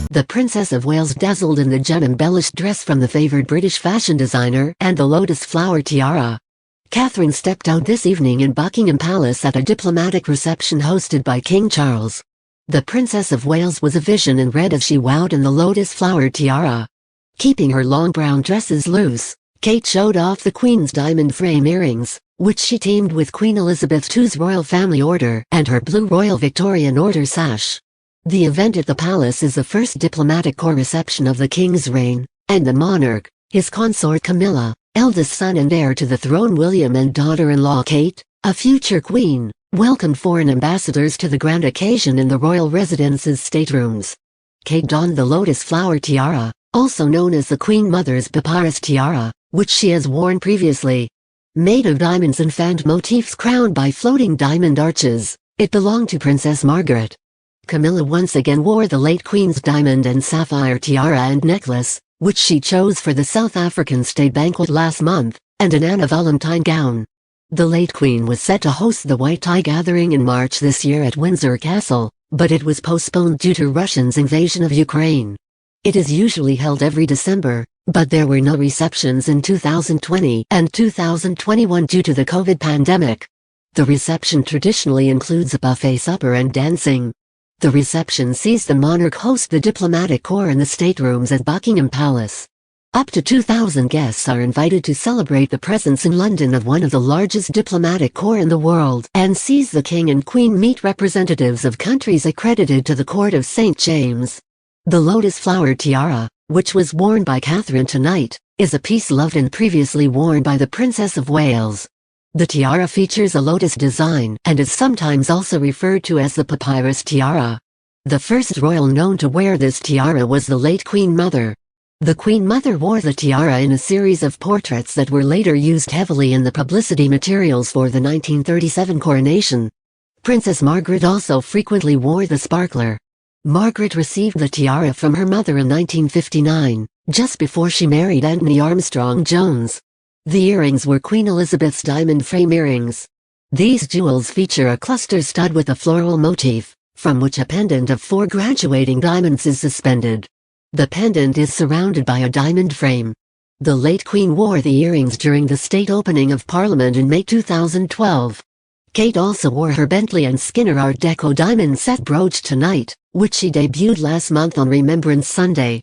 The Princess of Wales dazzled in the gem-embellished dress from the favoured British fashion designer and the lotus flower tiara. Catherine stepped out this evening in Buckingham Palace at a diplomatic reception hosted by King Charles. The Princess of Wales was a vision in red as she wowed in the lotus flower tiara. Keeping her long brown dresses loose, Kate showed off the Queen's diamond frame earrings, which she teamed with Queen Elizabeth II's Royal Family Order and her blue Royal Victorian Order sash. The event at the palace is the first diplomatic corps reception of the King's reign, and the monarch, his consort Camilla, eldest son and heir to the throne William and daughter-in-law Kate, a future queen, welcomed foreign ambassadors to the grand occasion in the royal residence's staterooms. Kate donned the lotus flower tiara, also known as the Queen Mother's papyrus tiara, which she has worn previously. Made of diamonds and fanned motifs crowned by floating diamond arches, it belonged to Princess Margaret. Camilla once again wore the late Queen's diamond and sapphire tiara and necklace, which she chose for the South African state banquet last month, and an Anna Valentine gown. The late Queen was set to host the White Tie gathering in March this year at Windsor Castle, but it was postponed due to Russia's invasion of Ukraine. It is usually held every December, but there were no receptions in 2020 and 2021 due to the COVID pandemic. The reception traditionally includes a buffet supper and dancing. The reception sees the monarch host the diplomatic corps in the staterooms at Buckingham Palace. Up to 2,000 guests are invited to celebrate the presence in London of one of the largest diplomatic corps in the world and sees the King and Queen meet representatives of countries accredited to the Court of St. James. The lotus flower tiara, which was worn by Catherine tonight, is a piece loved and previously worn by the Princess of Wales. The tiara features a lotus design and is sometimes also referred to as the papyrus tiara. The first royal known to wear this tiara was the late Queen Mother. The Queen Mother wore the tiara in a series of portraits that were later used heavily in the publicity materials for the 1937 coronation. Princess Margaret also frequently wore the sparkler. Margaret received the tiara from her mother in 1959, just before she married Anthony Armstrong-Jones. The earrings were Queen Elizabeth's diamond frame earrings. These jewels feature a cluster stud with a floral motif, from which a pendant of 4 graduating diamonds is suspended. The pendant is surrounded by a diamond frame. The late Queen wore the earrings during the state opening of Parliament in May 2012. Kate also wore her Bentley and Skinner Art Deco diamond set brooch tonight, which she debuted last month on Remembrance Sunday.